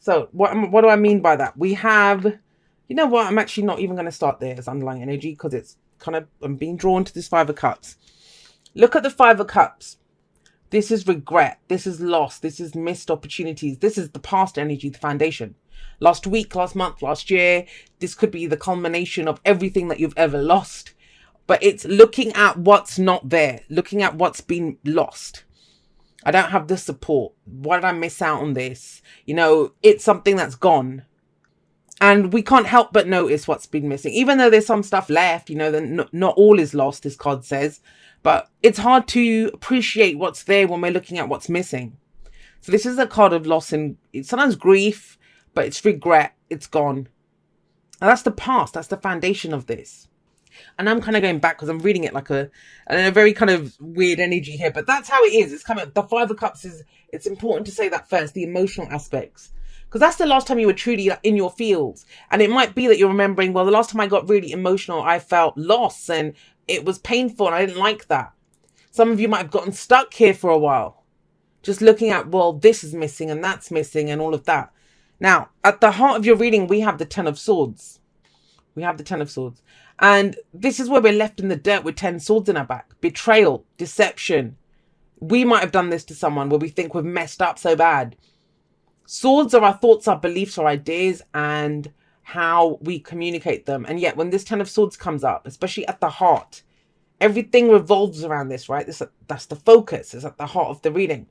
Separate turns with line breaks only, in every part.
So what do I mean by that? We have, you know what? I'm actually not even going to start there as underlying energy because it's kind of, I'm being drawn to this Five of Cups. Look at the Five of Cups. This is regret. This is loss. This is missed opportunities. This is the past energy, the foundation. Last week, last month, last year, this could be the culmination of everything that you've ever lost. But it's looking at what's not there, looking at what's been lost. I don't have the support. Why did I miss out on this? You know, it's something that's gone. And we can't help but notice what's been missing. Even though there's some stuff left, you know, then not all is lost, this card says. But it's hard to appreciate what's there when we're looking at what's missing. So this is a card of loss and it's sometimes grief, but it's regret. It's gone. And that's the past. That's the foundation of this. And I'm kind of going back because I'm reading it like a very kind of weird energy here. But that's how it is. It's coming. The Five of Cups is, it's important to say that first, the emotional aspects. Because that's the last time you were truly in your fields. And it might be that you're remembering, well, the last time I got really emotional, I felt loss and it was painful and I didn't like that. Some of you might have gotten stuck here for a while. Just looking at, well, this is missing and that's missing and all of that. Now, at the heart of your reading, we have the Ten of Swords. We have the Ten of Swords. And this is where we're left in the dirt with 10 swords in our back. Betrayal, deception. We might have done this to someone where we think we've messed up so bad. Swords are our thoughts, our beliefs, our ideas, and how we communicate them. And yet when this Ten of Swords comes up, especially at the heart, everything revolves around this, right? That's the focus. It's at the heart of the reading.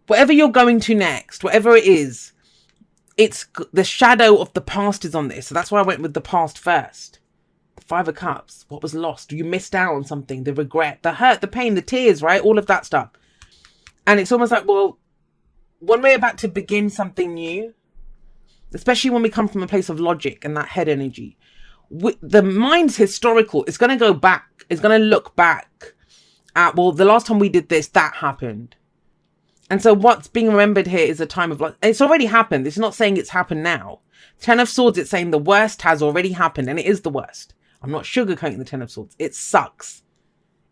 Whatever you're going to next, whatever it is, it's the shadow of the past is on this. So that's why I went with the past first. The Five of Cups. What was lost? You missed out on something. The regret, the hurt, the pain, the tears, right? All of that stuff. And it's almost like, well, when we're about to begin something new, especially when we come from a place of logic and that head energy, the mind's historical. It's going to go back. It's going to look back at, well, the last time we did this, that happened. And so what's being remembered here is a time of loss. It's already happened. It's not saying it's happened now. Ten of Swords, it's saying the worst has already happened, and it is the worst. I'm not sugarcoating the Ten of Swords. It sucks.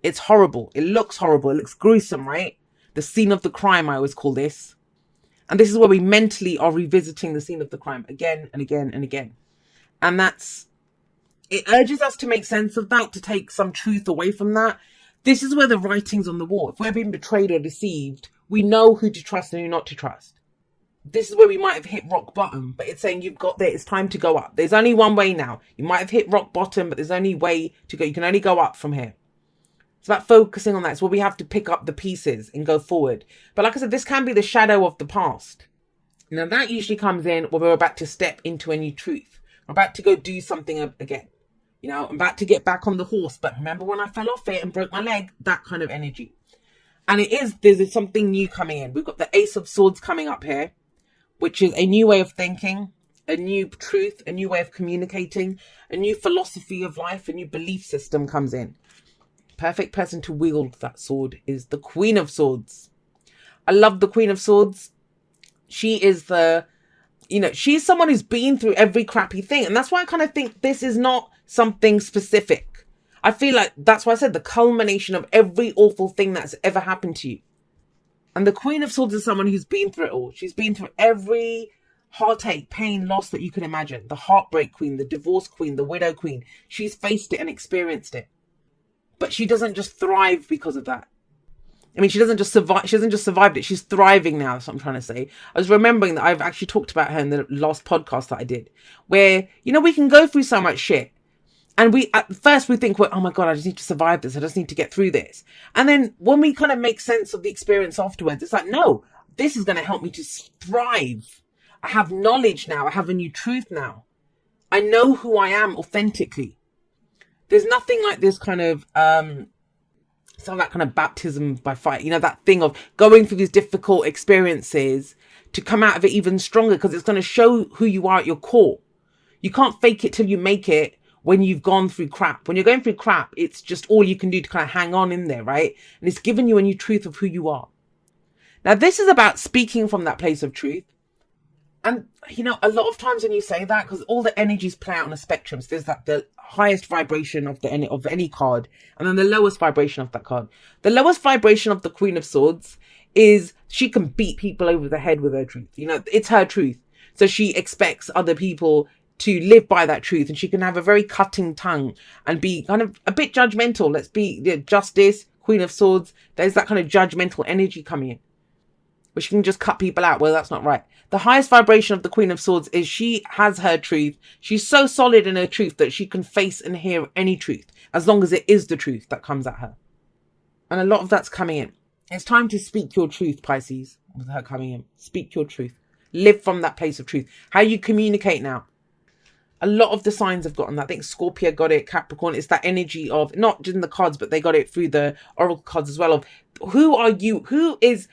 It's horrible. It looks horrible. It looks gruesome, right? The scene of the crime, I always call this. And this is where we mentally are revisiting the scene of the crime again and again and again. And it urges us to make sense of that, to take some truth away from that. This is where the writing's on the wall. If we're being betrayed or deceived, we know who to trust and who not to trust. This is where we might have hit rock bottom, but it's saying you've got there. It's time to go up. There's only one way now. You might have hit rock bottom, but there's only way to go. You can only go up from here. It's about focusing on that. It's where we have to pick up the pieces and go forward. But like I said, this can be the shadow of the past. Now that usually comes in when we're about to step into a new truth. We're about to go do something again. You know, I'm about to get back on the horse, but remember when I fell off it and broke my leg? That kind of energy. And there's something new coming in. We've got the Ace of Swords coming up here, which is a new way of thinking, a new truth, a new way of communicating, a new philosophy of life, a new belief system comes in. Perfect person to wield that sword is the Queen of Swords. I love the Queen of Swords. She is she's someone who's been through every crappy thing. And that's why I kind of think this is not something specific. I feel like that's why I said the culmination of every awful thing that's ever happened to you. And the Queen of Swords is someone who's been through it all. She's been through every heartache, pain, loss that you can imagine. The heartbreak queen, the divorce queen, the widow queen. She's faced it and experienced it. But she doesn't just thrive because of that. I mean, she doesn't just survive it. She's thriving now. That's what I'm trying to say. I was remembering that I've actually talked about her in the last podcast that I did, where, we can go through so much shit. And at first we think, well, oh my God, I just need to survive this. I just need to get through this. And then when we kind of make sense of the experience afterwards, it's like, no, this is going to help me to thrive. I have knowledge now. I have a new truth now. I know who I am authentically. There's nothing like this kind of, some of that kind of baptism by fire, that thing of going through these difficult experiences to come out of it even stronger, because it's going to show who you are at your core. You can't fake it till you make it. When you've gone through crap, when you're going through crap, it's just all you can do to kind of hang on in there, right? And it's given you a new truth of who you are. Now, this is about speaking from that place of truth. And, a lot of times when you say that, because all the energies play out on a spectrum, so there's the highest vibration of any card, and then the lowest vibration of that card. The lowest vibration of the Queen of Swords is she can beat people over the head with her truth. It's her truth. So she expects other people to live by that truth, and she can have a very cutting tongue and be kind of a bit judgmental. Let's be Justice, Queen of Swords. There's that kind of judgmental energy coming in, where she can just cut people out. Well, that's not right. The highest vibration of the Queen of Swords is she has her truth. She's so solid in her truth that she can face and hear any truth, as long as it is the truth that comes at her. And a lot of that's coming in. It's time to speak your truth, Pisces, with her coming in. Speak your truth. Live from that place of truth. How you communicate now. A lot of the signs have gotten that. I think Scorpio got it, Capricorn. It's that energy of, not just in the cards, but they got it through the oracle cards as well, of who are you? Who is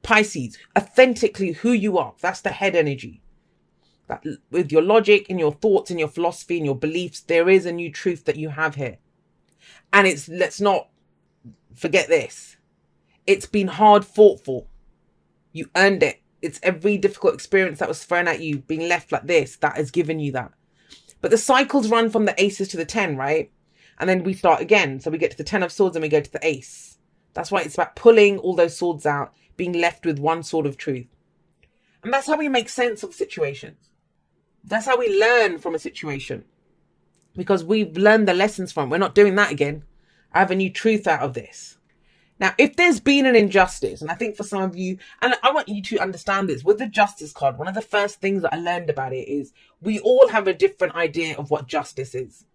Pisces? Authentically who you are. That's the head energy. That with your logic and your thoughts and your philosophy and your beliefs, there is a new truth that you have here. And it's, let's not forget this. It's been hard fought for. You earned it. It's every difficult experience that was thrown at you, being left like this, that has given you that. But the cycles run from the aces to the 10, right? And then we start again. So we get to the 10 of swords and we go to the ace. That's why it's about pulling all those swords out, being left with one sword of truth. And that's how we make sense of situations. That's how we learn from a situation. Because we've learned the lessons from it. We're not doing that again. I have a new truth out of this. Now, if there's been an injustice, and I think for some of you, and I want you to understand this, with the Justice card, one of the first things that I learned about it is we all have a different idea of what justice is.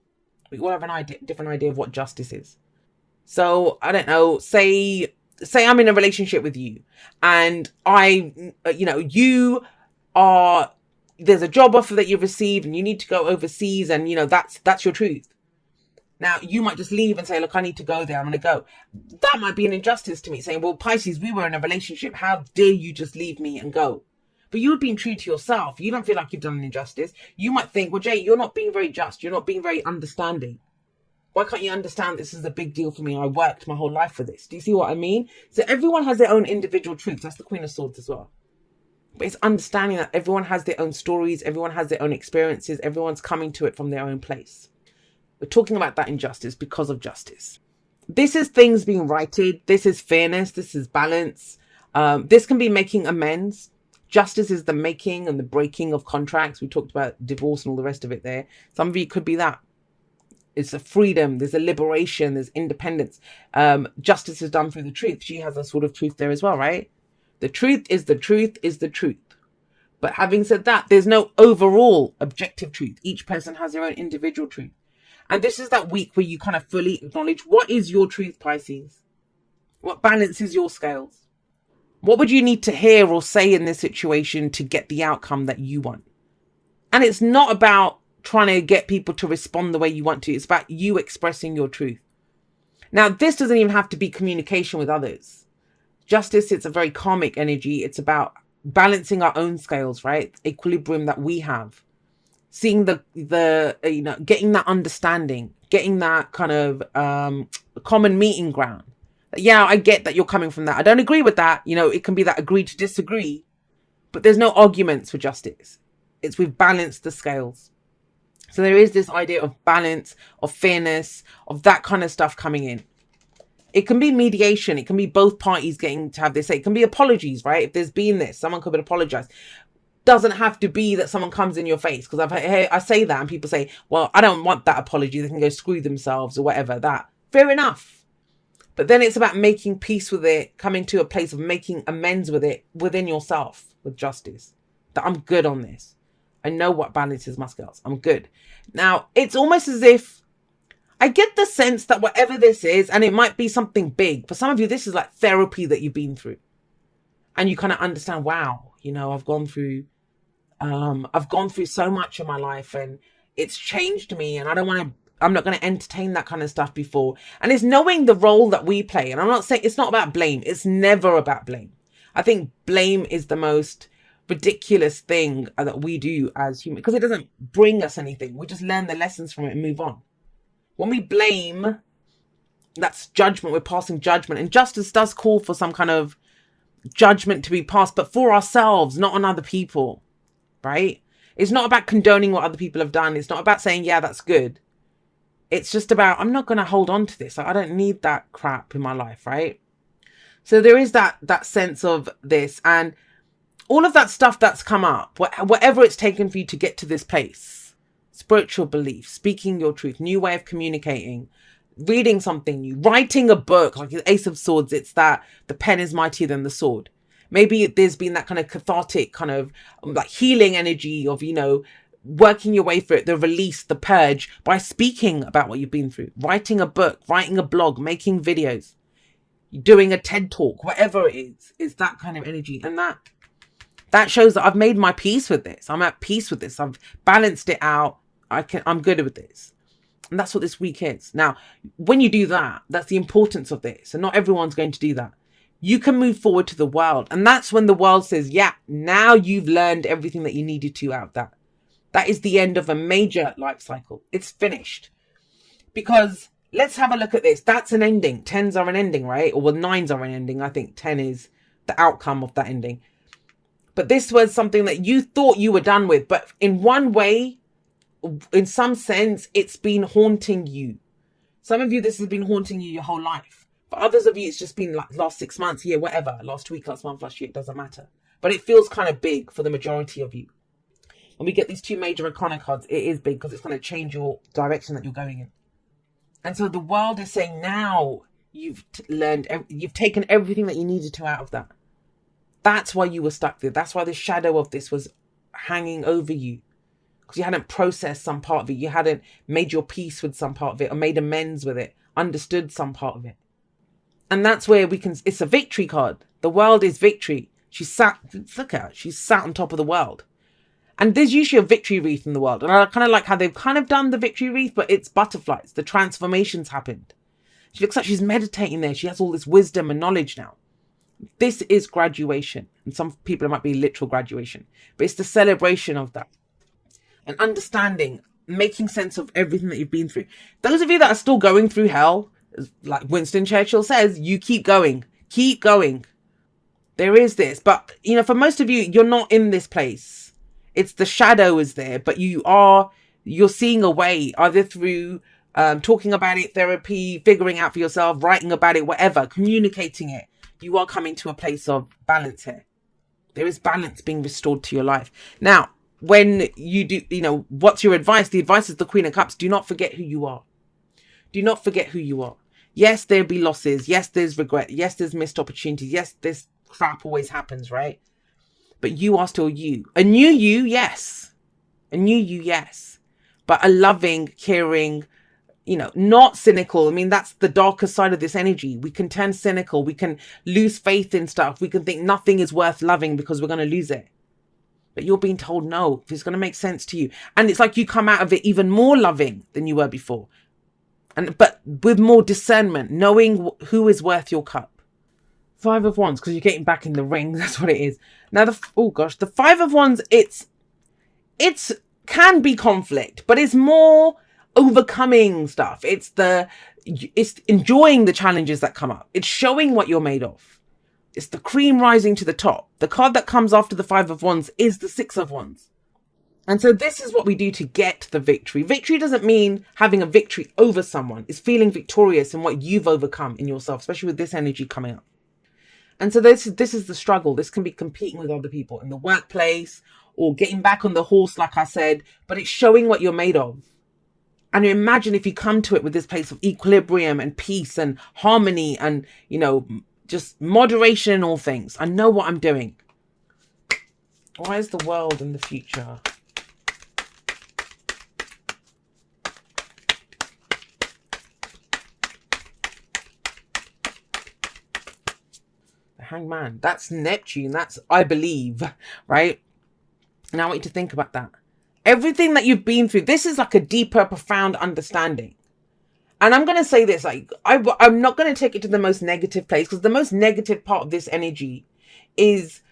We all have different idea of what justice is. So, I don't know, say I'm in a relationship with you, and you are, there's a job offer that you've received, and you need to go overseas, and, that's your truth. Now, you might just leave and say, look, I need to go there. I'm going to go. That might be an injustice to me, saying, well, Pisces, we were in a relationship. How dare you just leave me and go? But you've been true to yourself. You don't feel like you've done an injustice. You might think, well, Jay, you're not being very just. You're not being very understanding. Why can't you understand this is a big deal for me? I worked my whole life for this. Do you see what I mean? So everyone has their own individual truth. That's the Queen of Swords as well. But it's understanding that everyone has their own stories. Everyone has their own experiences. Everyone's coming to it from their own place. We're talking about that injustice because of justice. This is things being righted. This is fairness. This is balance. This can be making amends. Justice is the making and the breaking of contracts. We talked about divorce and all the rest of it there. Some of you could be that. It's a freedom. There's a liberation. There's independence. Justice is done through the truth. She has a sort of truth there as well, right? The truth is the truth is the truth. But having said that, there's no overall objective truth. Each person has their own individual truth. And this is that week where you kind of fully acknowledge, what is your truth, Pisces? What balances your scales? What would you need to hear or say in this situation to get the outcome that you want? And it's not about trying to get people to respond the way you want to. It's about you expressing your truth. Now, this doesn't even have to be communication with others. Justice, it's a very karmic energy. It's about balancing our own scales, right? Equilibrium that we have. Seeing getting that understanding, getting that kind of common meeting ground. Yeah, I get that you're coming from that. I don't agree with that. It can be that agree to disagree, but there's no arguments for justice. It's we've balanced the scales. So there is this idea of balance, of fairness, of that kind of stuff coming in. It can be mediation. It can be both parties getting to have their say. It can be apologies, right? If there's been this, someone could apologize. Doesn't have to be that someone comes in your face, because I say that and people say, well, I don't want that apology. They can go screw themselves or whatever. That fair enough. But then it's about making peace with it, coming to a place of making amends with it within yourself with justice. That I'm good on this. I know what balances my scales. I'm good. Now, it's almost as if I get the sense that whatever this is, and it might be something big. For some of you, this is like therapy that you've been through. And you kind of understand, wow, I've gone through so much in my life and it's changed me, and I'm not going to entertain that kind of stuff before. And it's knowing the role that we play. And I'm not saying it's not about blame. It's never about blame. I think blame is the most ridiculous thing that we do as humans, because it doesn't bring us anything. We just learn the lessons from it and move on. When we blame, that's judgment. We're passing judgment, and justice does call for some kind of judgment to be passed, but for ourselves, not on other people, right? It's not about condoning what other people have done. It's not about saying, yeah, that's good. It's just about, I'm not going to hold on to this. I don't need that crap in my life, right? So there is that sense of this. And all of that stuff that's come up, whatever it's taken for you to get to this place, spiritual belief, speaking your truth, new way of communicating, reading something new, writing a book, like the Ace of Swords, it's that the pen is mightier than the sword. Maybe there's been that kind of cathartic kind of like healing energy of, you know, working your way through it, the release, the purge, by speaking about what you've been through, writing a book, writing a blog, making videos, doing a TED talk, whatever it is that kind of energy. And that shows that I've made my peace with this. I'm at peace with this. I've balanced it out. I'm good with this. And that's what this week is. Now, when you do that, that's the importance of this. And not everyone's going to do that. You can move forward to the world. And that's when the world says, yeah, now you've learned everything that you needed to out of that. That is the end of a major life cycle. It's finished. Because let's have a look at this. That's an ending. 10s are an ending, right? Or well, 9s are an ending. I think 10 is the outcome of that ending. But this was something that you thought you were done with. But in one way, in some sense, it's been haunting you. Some of you, this has been haunting you your whole life. For others of you, it's just been like last 6 months, year, whatever. Last week, last month, last year, it doesn't matter. But it feels kind of big for the majority of you. When we get these two major arcana cards, it is big because it's going to change your direction that you're going in. And so the world is saying now you've learned, you've taken everything that you needed to out of that. That's why you were stuck there. That's why the shadow of this was hanging over you. Because you hadn't processed some part of it. You hadn't made your peace with some part of it or made amends with it, understood some part of it. And that's where we can, it's a victory card. The world is victory. She's sat, look at her, she's sat on top of the world. And there's usually a victory wreath in the world. And I kind of like how they've kind of done the victory wreath, but it's butterflies. The transformation's happened. She looks like she's meditating there. She has all this wisdom and knowledge now. This is graduation. And some people, it might be literal graduation. But it's the celebration of that. And understanding, making sense of everything that you've been through. Those of you that are still going through hell, like Winston Churchill says, you keep going. Keep going. There is this. But, you know, for most of you, you're not in this place. It's the shadow is there, but you're seeing a way, either through talking about it, therapy, figuring out for yourself, writing about it, whatever, communicating it. You are coming to a place of balance here. There is balance being restored to your life. Now, when you do, you know, what's your advice? The advice is the Queen of Cups. Do not forget who you are. Do not forget who you are. Yes, there'll be losses. Yes, there's regret. Yes, there's missed opportunities. Yes, this crap always happens, right? But you are still you. A new you, yes. A new you, yes. But a loving, caring, you know, not cynical. I mean, that's the darker side of this energy. We can turn cynical. We can lose faith in stuff. We can think nothing is worth loving because we're going to lose it. But you're being told no, if it's going to make sense to you. And it's like you come out of it even more loving than you were before. But with more discernment, knowing who is worth your cup. 5 of Wands, because you're getting back in the ring. That's what it is. Now, the 5 of Wands, it's can be conflict, but it's more overcoming stuff. It's enjoying the challenges that come up. It's showing what you're made of. It's the cream rising to the top. The card that comes after the 5 of Wands is the 6 of Wands. And so this is what we do to get the victory. Victory doesn't mean having a victory over someone. It's feeling victorious in what you've overcome in yourself, especially with this energy coming up. And so this is the struggle. This can be competing with other people in the workplace or getting back on the horse, like I said, but it's showing what you're made of. And imagine if you come to it with this place of equilibrium and peace and harmony and, you know, just moderation in all things. I know what I'm doing. Why is the world in the future? Hangman, that's Neptune, that's I believe, right? And I want you to think about that. Everything that you've been through, this is like a deeper, profound understanding. And I'm going to say this, like, I'm not going to take it to the most negative place, because the most negative part of this energy is,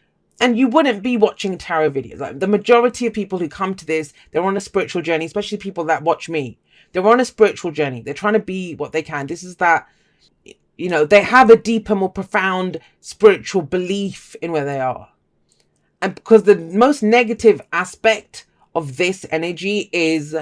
and you wouldn't be watching tarot videos. Like, the majority of people who come to this, they're on a spiritual journey, especially people that watch me. They're on a spiritual journey. They're trying to be what they can. This is that, you know, they have a deeper, more profound spiritual belief in where they are. And because the most negative aspect of this energy is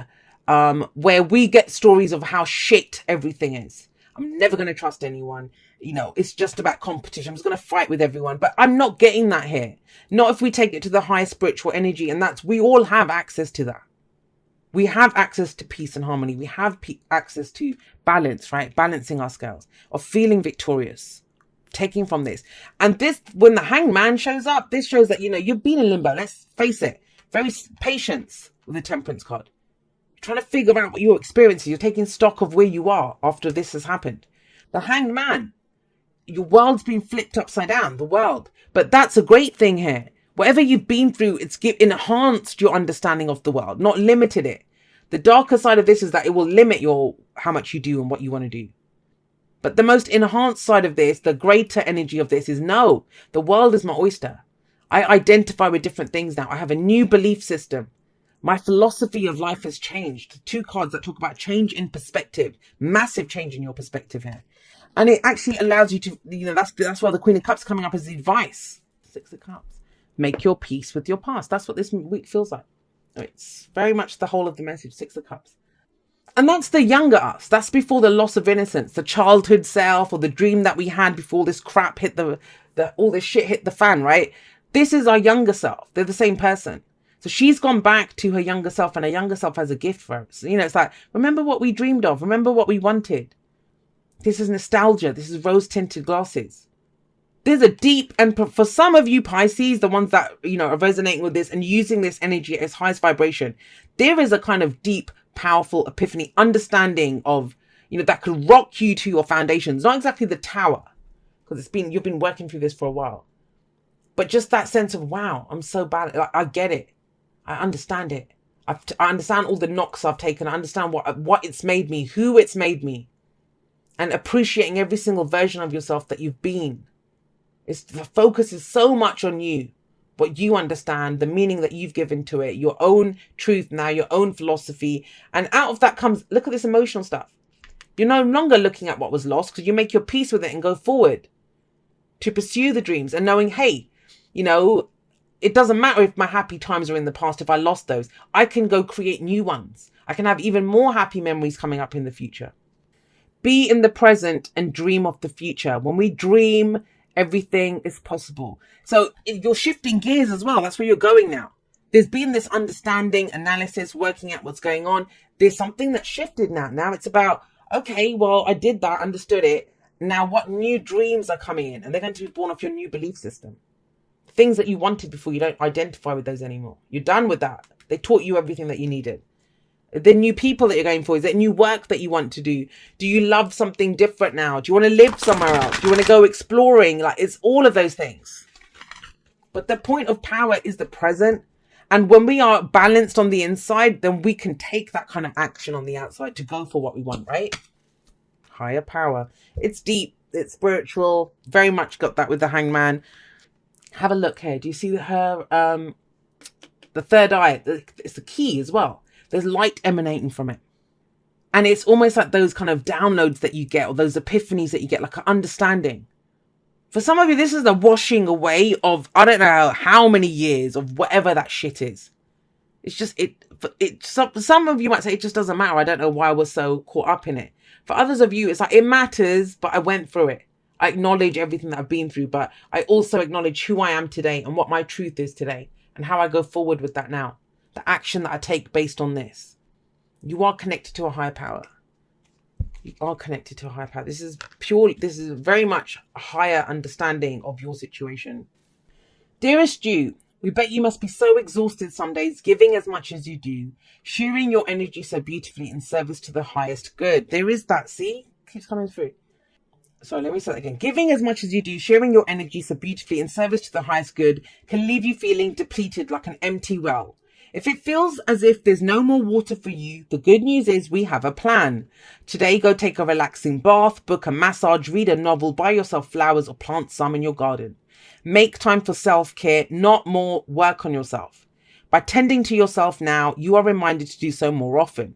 where we get stories of how shit everything is, I'm never going to trust anyone. It's just about competition. I'm just going to fight with everyone. But I'm not getting that here. Not if we take it to the higher spiritual energy. And we all have access to that. We have access to peace and harmony. We have access to balance, right? Balancing our scales, of feeling victorious, taking from this. And this, when the Hanged Man shows up, this shows that, you've been in limbo. Let's face it. Very patience with the Temperance card. You're trying to figure out what you're experiencing. You're taking stock of where you are after this has happened. The Hanged Man, your world's been flipped upside down, the world. But that's a great thing here. Whatever you've been through, it's enhanced your understanding of the world, not limited it. The darker side of this is that it will limit how much you do and what you want to do. But the most enhanced side of this, the greater energy of this is, no, the world is my oyster. I identify with different things now. I have a new belief system. My philosophy of life has changed. 2 cards that talk about change in perspective, massive change in your perspective here. And it actually allows you to, that's why the Queen of Cups coming up as advice. 6 of Cups. Make your peace with your past. That's what this week feels like. It's very much the whole of the message. 6 of Cups. And that's the younger us. That's before the loss of innocence, the childhood self, or the dream that we had before this crap hit all this shit hit the fan, right? This is our younger self. They're the same person. So she's gone back to her younger self, and her younger self has a gift for us. It's like, remember what we dreamed of. Remember what we wanted. This is nostalgia. This is rose-tinted glasses. There's a deep, and for some of you Pisces, the ones that, are resonating with this and using this energy at its highest vibration, there is a kind of deep, powerful epiphany, understanding of, that could rock you to your foundations. Not exactly the tower, because you've been working through this for a while. But just that sense of, wow, I'm so bad. I get it. I understand it. I understand all the knocks I've taken. I understand what it's made me, who it's made me. And appreciating every single version of yourself that you've been. The focus is so much on you, what you understand, the meaning that you've given to it, your own truth now, your own philosophy. And out of that comes, look at this emotional stuff. You're no longer looking at what was lost, because you make your peace with it and go forward to pursue the dreams and knowing, hey, it doesn't matter if my happy times are in the past, if I lost those, I can go create new ones. I can have even more happy memories coming up in the future. Be in the present and dream of the future. When we dream, everything is possible. So you're shifting gears as well. That's where you're going now. There's been this understanding, analysis, working out what's going on. There's something that shifted now. Now it's about, okay, well, I did that, understood it. Now what new dreams are coming in? And they're going to be born off your new belief system. Things that you wanted before, you don't identify with those anymore. You're done with that. They taught you everything that you needed. The new people that you're going for, is it new work that you want to do? Do you love something different now? Do you want to live somewhere else? Do you want to go exploring? It's all of those things. But the point of power is the present. And when we are balanced on the inside, then we can take that kind of action on the outside to go for what we want, right? Higher power. It's deep. It's spiritual. Very much got that with the Hanged Man. Have a look here. Do you see her, the third eye? It's the key as well. There's light emanating from it. And it's almost like those kind of downloads that you get, or those epiphanies that you get, like an understanding. For some of you, this is the washing away of, I don't know how many years of whatever that shit is. It's just, some of you might say it just doesn't matter. I don't know why we're so caught up in it. For others of you, it's like, it matters, but I went through it. I acknowledge everything that I've been through, but I also acknowledge who I am today and what my truth is today and how I go forward with that now. The action that I take based on this. You are connected to a higher power. You are connected to a higher power. This is very much a higher understanding of your situation. Dearest you, we bet you must be so exhausted some days, giving as much as you do, sharing your energy so beautifully in service to the highest good. There is that, see? Keeps coming through. Sorry, let me say that again. Giving as much as you do, sharing your energy so beautifully in service to the highest good can leave you feeling depleted like an empty well. If it feels as if there's no more water for you, the good news is we have a plan. Today, go take a relaxing bath, book a massage, read a novel, buy yourself flowers or plant some in your garden. Make time for self-care, not more work on yourself. By tending to yourself now, you are reminded to do so more often.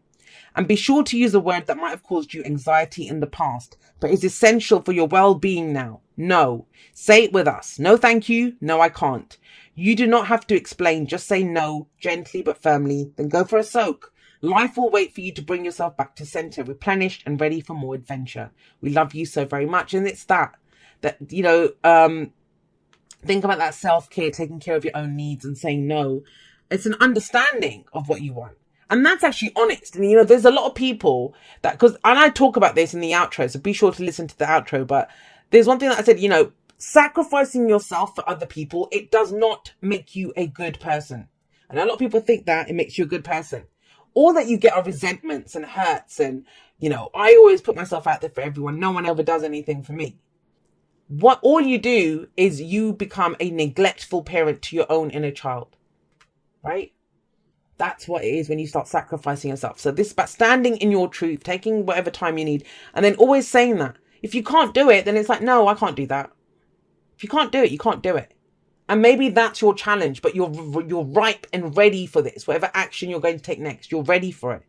And be sure to use a word that might have caused you anxiety in the past, but is essential for your well-being now. No. Say it with us. No, thank you. No, I can't. You do not have to explain. Just say no, gently but firmly. Then go for a soak. Life will wait for you to bring yourself back to center, replenished and ready for more adventure. We love you so very much. And it's that, you know, think about that self-care, taking care of your own needs and saying no. It's an understanding of what you want. And that's actually honest. And, you know, there's a lot of people that, and I talk about this in the outro, so be sure to listen to the outro. But there's one thing that I said, you know, sacrificing yourself for other people, it does not make you a good person. And a lot of people think that it makes you a good person. All that you get are resentments and hurts. And, you know, I always put myself out there for everyone. No one ever does anything for me. What all you do is you become a neglectful parent to your own inner child, right? That's what it is when you start sacrificing yourself. So this is about standing in your truth, taking whatever time you need, and then always saying that. If you can't do it, then it's like, no, I can't do that. If you can't do it, you can't do it. And maybe that's your challenge, but you're ripe and ready for this. Whatever action you're going to take next, you're ready for it.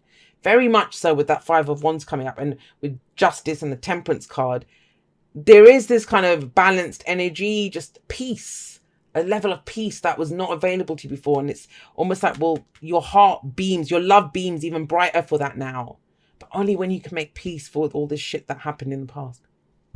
Very much so with that 5 of Wands coming up and with Justice and the Temperance card. There is this kind of balanced energy, just peace. A level of peace that was not available to you before. And it's almost like, well, your heart beams, your love beams even brighter for that now. But only when you can make peace for all this shit that happened in the past.